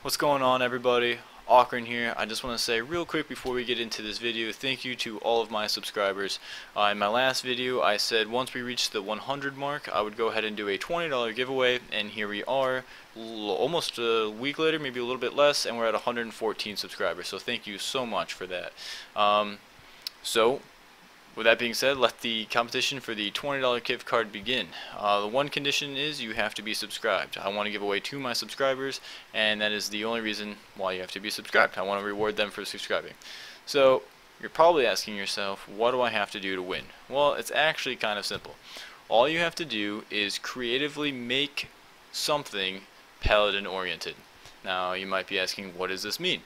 What's going on, everybody? Awkrin here. I just want to say real quick before we get into this video, thank you to all of my subscribers. In my last video I said once we reach the 100 mark I would go ahead and do a $20 giveaway, and here we are almost a week later, maybe a little bit less, and we're at 114 subscribers, so thank you so much for that. So with that being said, let the competition for the $20 gift card begin. The one condition is you have to be subscribed. I want to give away to my subscribers, and that is the only reason why you have to be subscribed. I want to reward them for subscribing. So you're probably asking yourself, what do I have to do to win? Well, it's actually kind of simple. All you have to do is creatively make something paladin oriented. Now you might be asking, what does this mean?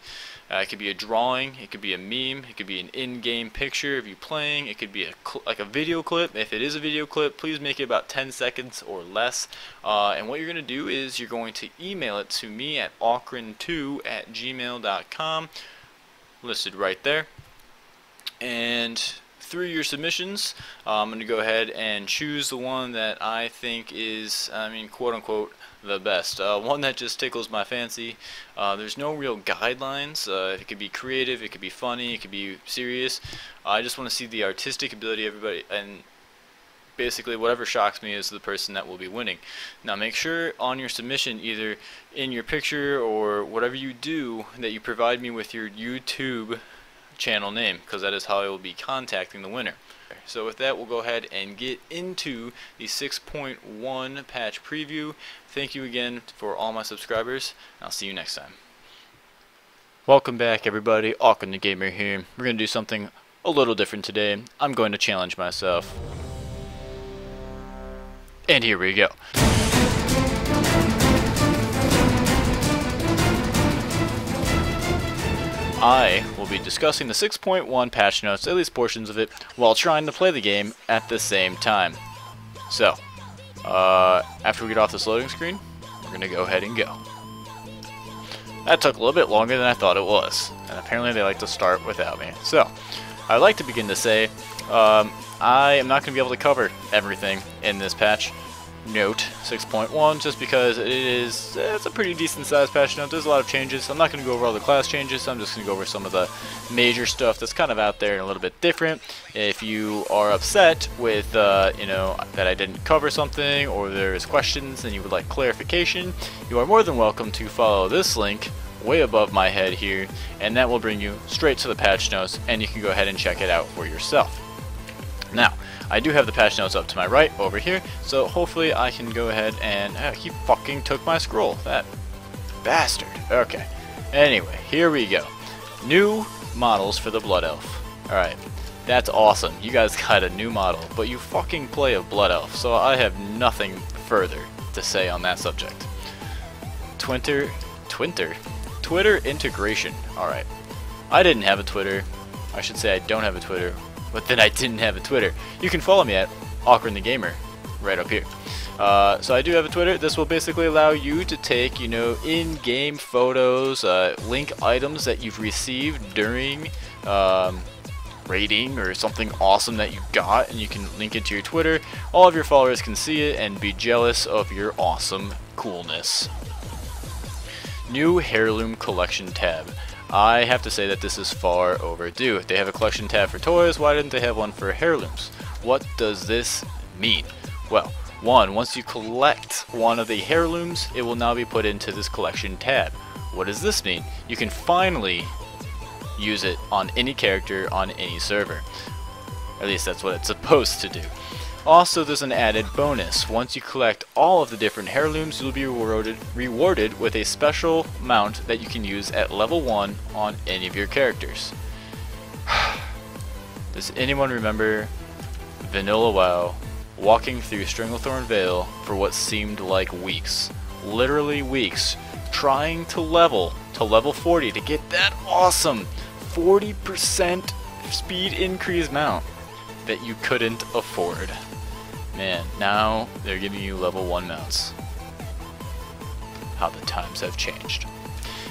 It could be a drawing, it could be a meme, it could be an in-game picture of you playing, it could be like a video clip. If it is a video clip, please make it about 10 seconds or less. And what you're going to do is you're going to email it to me at awkrin2@gmail.com, listed right there. And through your submissions, I'm going to go ahead and choose the one that I think is, quote-unquote, the best. One that just tickles my fancy. There's no real guidelines. It could be creative, it could be funny, it could be serious. I just want to see the artistic ability of everybody, and basically whatever shocks me is the person that will be winning. Now make sure on your submission, either in your picture or whatever you do, that you provide me with your YouTube channel name, because that is how I will be contacting the winner. So with that, we'll go ahead and get into the 6.1 patch preview. Thank you again for all my subscribers, and I'll see you next time. Welcome back, everybody. Awkrin the Gamer here. We're going to do something a little different today. I'm going to challenge myself. And here we go. I will be discussing the 6.1 patch notes, at least portions of it, while trying to play the game at the same time. So, after we get off this loading screen, we're going to go ahead and go. That took a little bit longer than I thought it was, and apparently they like to start without me. So, I'd like to begin to say, I am not going to be able to cover everything in this patch note 6.1, just because it's a pretty decent sized patch note. There's a lot of changes. I'm not going to go over all the class changes. I'm just going to go over some of the major stuff that's kind of out there and a little bit different. If you are upset with that I didn't cover something, or there's questions and you would like clarification, you are more than welcome to follow this link way above my head here, and that will bring you straight to the patch notes, and you can go ahead and check it out for yourself. Now, I do have the patch notes up to my right over here, so hopefully I can go ahead and... he fucking took my scroll. That bastard. Okay. Anyway, here we go. New models for the Blood Elf. Alright. That's awesome. You guys got a new model, but you fucking play a Blood Elf, so I have nothing further to say on that subject. Twitter integration. Alright. I didn't have a Twitter. I should say I don't have a Twitter. But then I didn't have a Twitter. You can follow me at Awkrin the Gamer, right up here. So I do have a Twitter. This will basically allow you to take, in-game photos, link items that you've received during raiding or something awesome that you got, and you can link it to your Twitter. All of your followers can see it and be jealous of your awesome coolness. New Heirloom Collection tab. I have to say that this is far overdue. They have a collection tab for toys. Why didn't they have one for heirlooms? What does this mean? Well, once you collect one of the heirlooms, it will now be put into this collection tab. What does this mean? You can finally use it on any character on any server. At least that's what it's supposed to do. Also, there's an added bonus. Once you collect all of the different heirlooms, you'll be rewarded with a special mount that you can use at level 1 on any of your characters. Does anyone remember Vanilla WoW walking through Stranglethorn Vale for what seemed like weeks? Literally weeks, trying to level 40 to get that awesome 40% speed increase mount that you couldn't afford. Man, now they're giving you level 1 mounts. How the times have changed.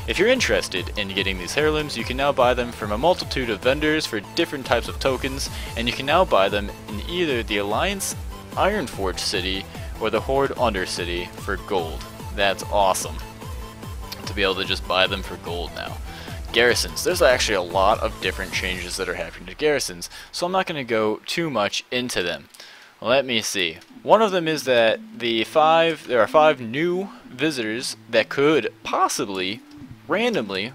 If you're interested in getting these heirlooms, you can now buy them from a multitude of vendors for different types of tokens, and you can now buy them in either the Alliance Ironforge City or the Horde Undercity for gold. That's awesome. to be able to just buy them for gold now. Garrisons. There's actually a lot of different changes that are happening to garrisons, so I'm not going to go too much into them. Let me see. One of them is that there are 5 new visitors that could possibly randomly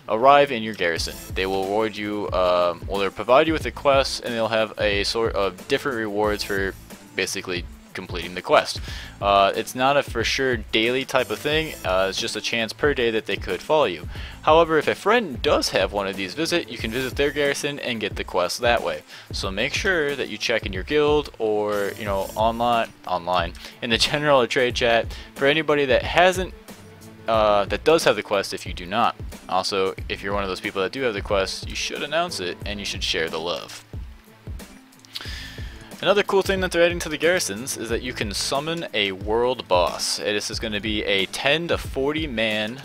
arrive in your garrison. They will reward you, well, they'll provide you with a quest, and they'll have a sort of different rewards for basically completing the quest. It's not a for sure daily type of thing, it's just a chance per day that they could follow you. However, if a friend does have one of these visit, you can visit their garrison and get the quest that way. So make sure that you check in your guild or, you know, online in the general or trade chat for anybody that hasn't that does have the quest if you do not. Also, if you're one of those people that do have the quest, you should announce it and you should share the love. Another cool thing that they're adding to the garrisons is that you can summon a world boss. This is going to be a 10 to 40 man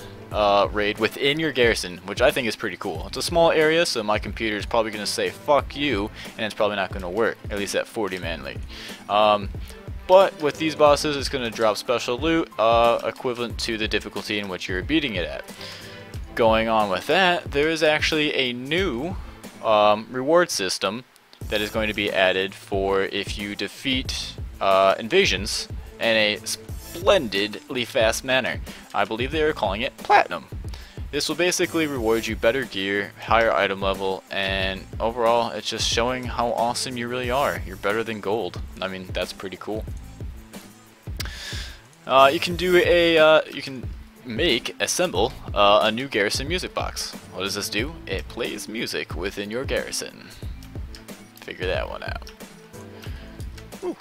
raid within your garrison, which I think is pretty cool. It's a small area, so my computer is probably going to say fuck you, and it's probably not going to work, at least at 40 man raid. But with these bosses, it's going to drop special loot equivalent to the difficulty in which you're beating it at. Going on with that, there is actually a new reward system that is going to be added for if you defeat invasions in a splendidly fast manner. I believe they are calling it Platinum. This will basically reward you better gear, higher item level, and overall it's just showing how awesome you really are. You're better than gold. I mean, that's pretty cool. You can assemble a new garrison music box. What does this do? It plays music within your garrison. Figure that one out. Whew,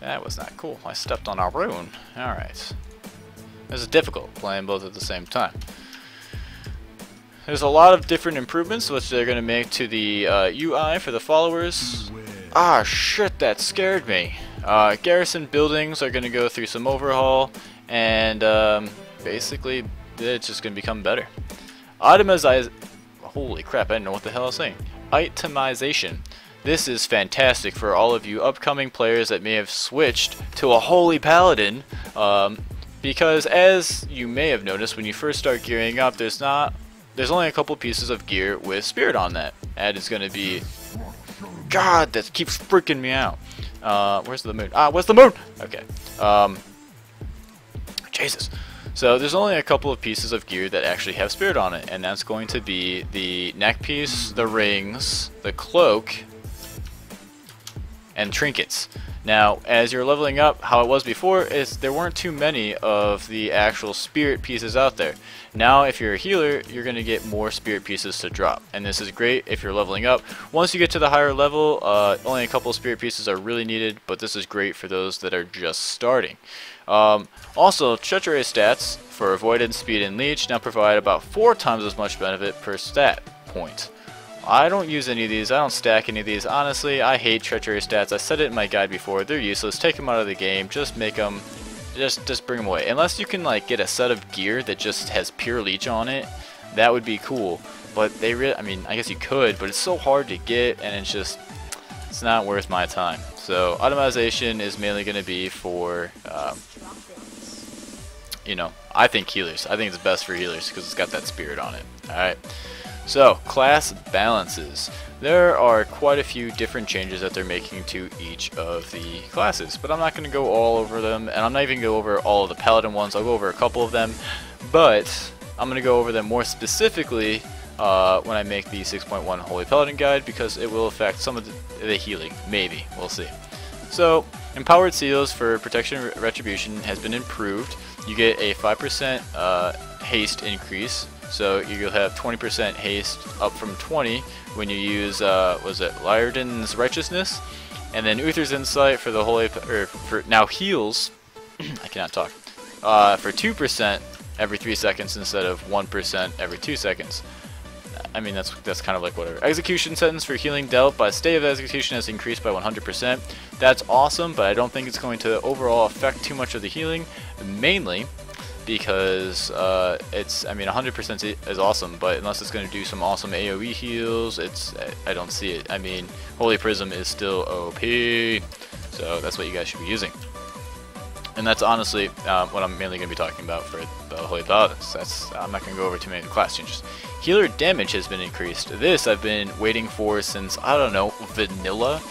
that was not cool. I stepped on our rune. Alright. This is difficult, playing both at the same time. There's a lot of different improvements which they're going to make to the UI for the followers. Ah, shit, that scared me. Garrison buildings are going to go through some overhaul, and basically it's just going to become better. Holy crap, I didn't know what the hell I was saying. Itemization. This is fantastic for all of you upcoming players that may have switched to a holy paladin, because as you may have noticed when you first start gearing up, there's only a couple pieces of gear with spirit on that. That is going to be, God, that keeps freaking me out. Where's the moon? Ah, where's the moon? Okay. Jesus. So there's only a couple of pieces of gear that actually have spirit on it, and that's going to be the neck piece, the rings, the cloak, and trinkets. Now, as you're leveling up, how it was before is there weren't too many of the actual spirit pieces out there. Now, if you're a healer, you're going to get more spirit pieces to drop, and this is great if you're leveling up. Once you get to the higher level, only a couple of spirit pieces are really needed, but this is great for those that are just starting. Also, treachery stats for avoidance, speed, and leech now provide about 4 times as much benefit per stat point. I don't use any of these. I don't stack any of these. Honestly, I hate treachery stats. I said it in my guide before. They're useless. Take them out of the game. Just make them. Just bring them away. Unless you can like get a set of gear that just has pure leech on it, that would be cool. But they really, I mean, I guess you could, but it's so hard to get, and it's not worth my time. So itemization is mainly going to be for, you know, I think healers. I think it's best for healers because it's got that spirit on it. All right. So, class balances. There are quite a few different changes that they're making to each of the classes, but I'm not going to go all over them, and I'm not even going to go over all of the paladin ones. I'll go over a couple of them, but I'm going to go over them more specifically when I make the 6.1 Holy Paladin Guide, because it will affect some of the healing. Maybe. We'll see. So, Empowered Seals for Protection Retribution has been improved. You get a 5% haste increase. So you'll have 20% haste up from 20 when you use, was it Lyrdon's Righteousness? And then Uther's Insight for the Holy, or for now heals, I cannot talk, for 2% every 3 seconds instead of 1% every 2 seconds. I mean, that's kind of like whatever. Execution sentence for healing dealt by state of execution has increased by 100%. That's awesome, but I don't think it's going to overall affect too much of the healing, mainly because I mean 100% is awesome, but unless it's going to do some awesome AoE heals, I don't see it. I mean, Holy Prism is still OP, so that's what you guys should be using. And that's honestly what I'm mainly going to be talking about for the Holy Paladins. I'm not going to go over too many of the class changes. Healer damage has been increased. This I've been waiting for since, I don't know, vanilla?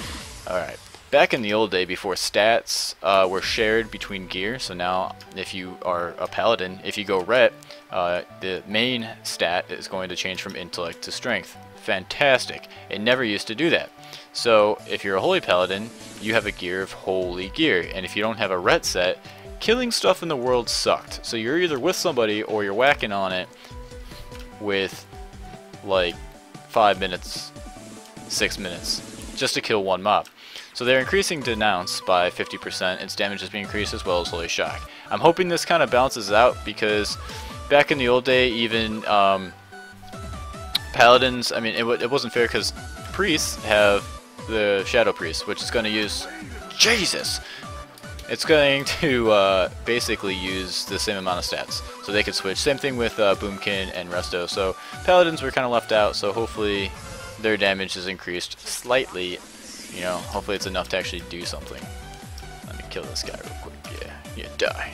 Alright. Back in the old day, before stats were shared between gear, so now if you are a paladin, if you go ret, the main stat is going to change from intellect to strength. Fantastic. It never used to do that. So if you're a holy paladin, you have a gear of holy gear, and if you don't have a ret set, killing stuff in the world sucked. So you're either with somebody or you're whacking on it with like 5 minutes, 6 minutes, just to kill one mob. So they're increasing Denounce by 50%, its damage is being increased as well as Holy Shock. I'm hoping this kind of balances out, because back in the old day, even Paladins, I mean, it wasn't fair because priests have the Shadow Priest, which is going to use, Jesus! It's going to basically use the same amount of stats, so they could switch. Same thing with Boomkin and Resto, so Paladins were kind of left out, so hopefully their damage is increased slightly. You know, hopefully it's enough to actually do something. Let me kill this guy real quick. Yeah, die.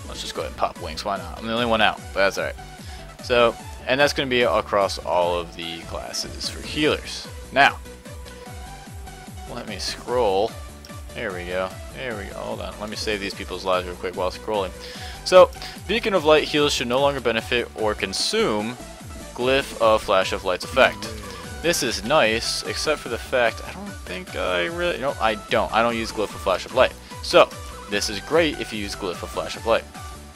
Let's just go ahead and pop wings, why not? I'm the only one out, but that's alright. So, and that's going to be across all of the classes for healers. Now, let me scroll. There we go. Hold on. Let me save these people's lives real quick while scrolling. So, Beacon of Light heals should no longer benefit or consume Glyph of Flash of Light's effect. This is nice, except for the fact I don't think I really... No, I don't use Glyph of Flash of Light. So, this is great if you use Glyph of Flash of Light.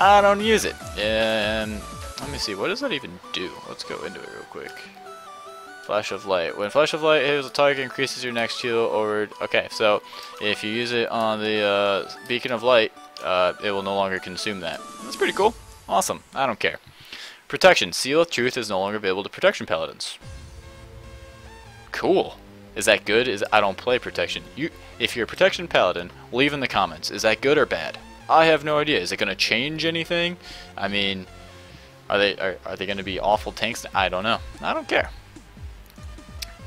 I don't use it. And let me see, what does that even do? Let's go into it real quick. Flash of Light. When Flash of Light hits a target, increases your next heal over... Okay, so if you use it on the Beacon of Light, it will no longer consume that. That's pretty cool. Awesome. I don't care. Protection. Seal of Truth is no longer available to Protection Paladins. Cool. Is that good? I don't play Protection. If you're a Protection Paladin, leave in the comments. Is that good or bad? I have no idea. Is it going to change anything? I mean, are they going to be awful tanks? I don't know. I don't care.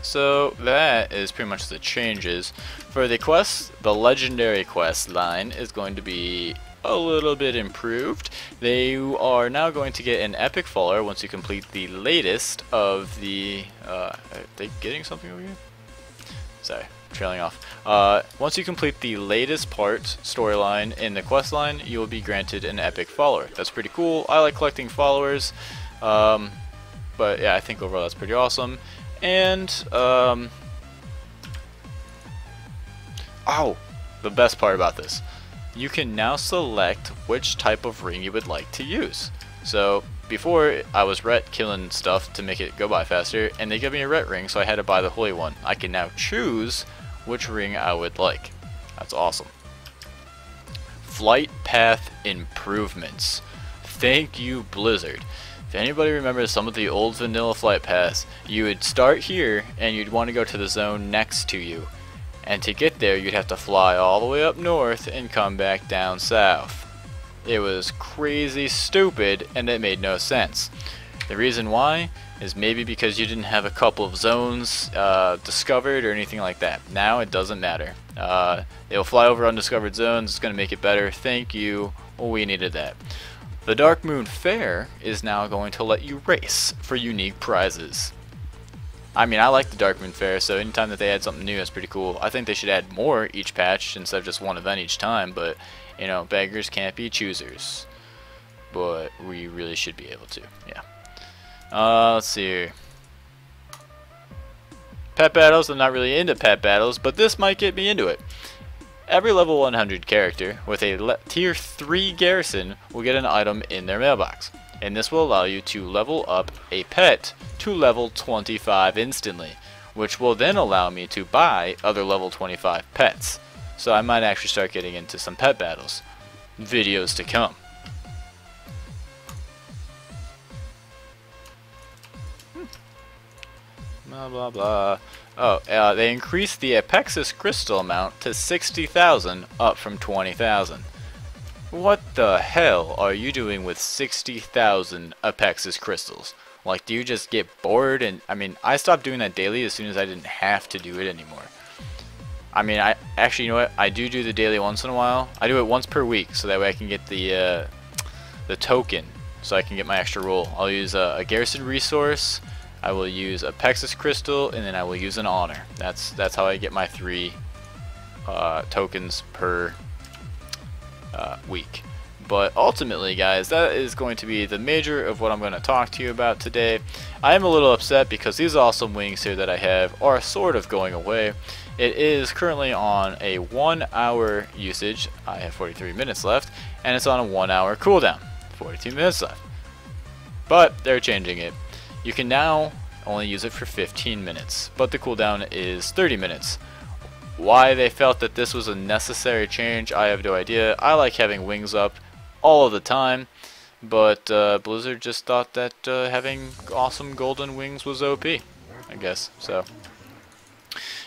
So that is pretty much the changes. For the quest, the legendary quest line is going to be a little bit improved. They are now going to get an epic follower once you complete the latest of the... are they getting something over here? Sorry, trailing off. Once you complete the latest part storyline in the quest line, you will be granted an epic follower. That's pretty cool. I like collecting followers. But yeah, I think overall that's pretty awesome. And, oh, the best part about this. You can now select which type of ring you would like to use. So, before I was ret killing stuff to make it go by faster, and they gave me a ret ring, so I had to buy the holy one. I can now choose which ring I would like. That's awesome. Flight path improvements. Thank you, Blizzard. If anybody remembers some of the old vanilla flight paths, you would start here and you'd want to go to the zone next to you. And to get there, you'd have to fly all the way up north and come back down south. It was crazy stupid and it made no sense. The reason why is maybe because you didn't have a couple of zones discovered or anything like that. Now it doesn't matter. It'll fly over undiscovered zones. It's going to make it better. Thank you. We needed that. The Dark Moon Fair is now going to let you race for unique prizes. I mean, I like the Dark Moon Fair, so anytime that they add something new, that's pretty cool. I think they should add more each patch instead of just one event each time, but, you know, beggars can't be choosers. But we really should be able to, yeah. Let's see here. Pet battles, I'm not really into pet battles, but this might get me into it. Every level 100 character with a tier 3 garrison will get an item in their mailbox, and this will allow you to level up a pet to level 25 instantly, which will then allow me to buy other level 25 pets. So I might actually start getting into some pet battles. Videos to come. Blah blah blah. Oh, they increased the Apexis crystal amount to 60,000, up from 20,000. What the hell are you doing with 60,000 Apexis crystals? Like, do you just get bored? And I mean, I stopped doing that daily as soon as I didn't have to do it anymore. I mean, I actually, you know what? I do the daily once in a while. I do it once per week, so that way I can get the token, so I can get my extra roll. I'll use a garrison resource. I will use a Pexus crystal, and then I will use an honor. That's how I get my 3 tokens per week. But ultimately, guys, that is going to be the major of what I'm going to talk to you about today. I am a little upset because these awesome wings here that I have are sort of going away. It is currently on a 1 hour usage. I have 43 minutes left, and it's on a 1 hour cooldown. 42 minutes left. But they're changing it. You can now only use it for 15 minutes, but the cooldown is 30 minutes. Why they felt that this was a necessary change, I have no idea. I like having wings up all of the time, but Blizzard just thought that having awesome golden wings was OP, I guess. So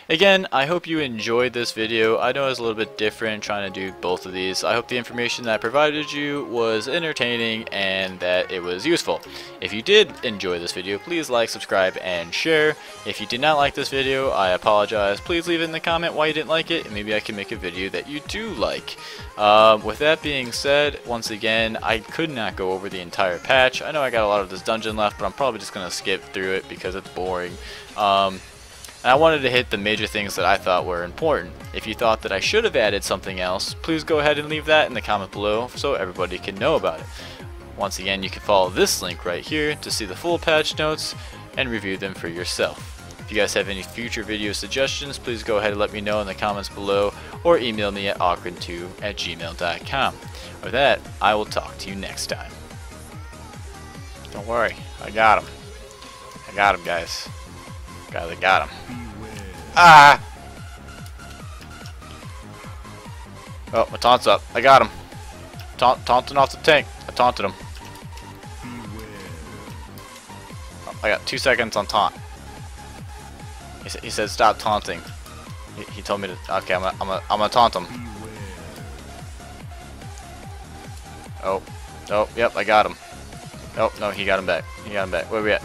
again, I hope you enjoyed this video. I know it's a little bit different trying to do both of these. I hope the information that I provided you was entertaining and that it was useful. If you did enjoy this video, please like, subscribe, and share. If you did not like this video, I apologize. Please leave it in the comment why you didn't like it, and maybe I can make a video that you do like. With that being said, once again, I could not go over the entire patch. I know I got a lot of this dungeon left, but I'm probably just going to skip through it because it's boring. And I wanted to hit the major things that I thought were important. If you thought that I should have added something else, please go ahead and leave that in the comment below so everybody can know about it. Once again, you can follow this link right here to see the full patch notes and review them for yourself. If you guys have any future video suggestions, please go ahead and let me know in the comments below or email me at awkrin2@gmail.com. With that, I will talk to you next time. Don't worry, I got him. I got him, guys. Guys, I got him. Ah! Oh, my taunt's up. I got him. Taunting off the tank. I taunted him. Oh, I got 2 seconds on taunt. He said stop taunting. He told me to. Okay, I'm gonna taunt him. Oh, yep, I got him. Oh no, he got him back. He got him back. Where we at?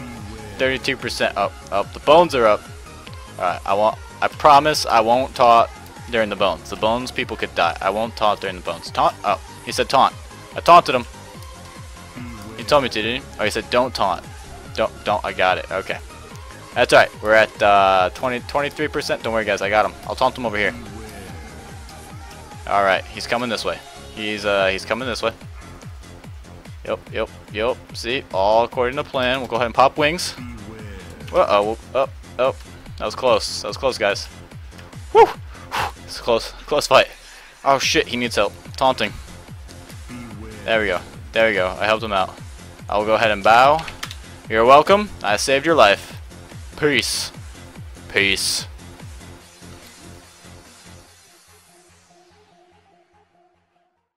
32% up. The bones are up. Alright, I promise I won't taunt during the bones. The bones people could die. I won't taunt during the bones. Taunt? Oh, he said taunt. I taunted him. He told me to, didn't he? Oh, he said don't taunt. Don't, I got it. Okay. That's right. We're at 23%. Don't worry, guys, I got him. I'll taunt him over here. Alright, he's coming this way. He's coming this way. Yep. See, all according to plan. We'll go ahead and pop wings. Uh-oh. Oh. That was close. That was close, guys. Woo! It's a close fight. Oh shit, he needs help. Taunting. There we go. I helped him out. I will go ahead and bow. You're welcome. I saved your life. Peace.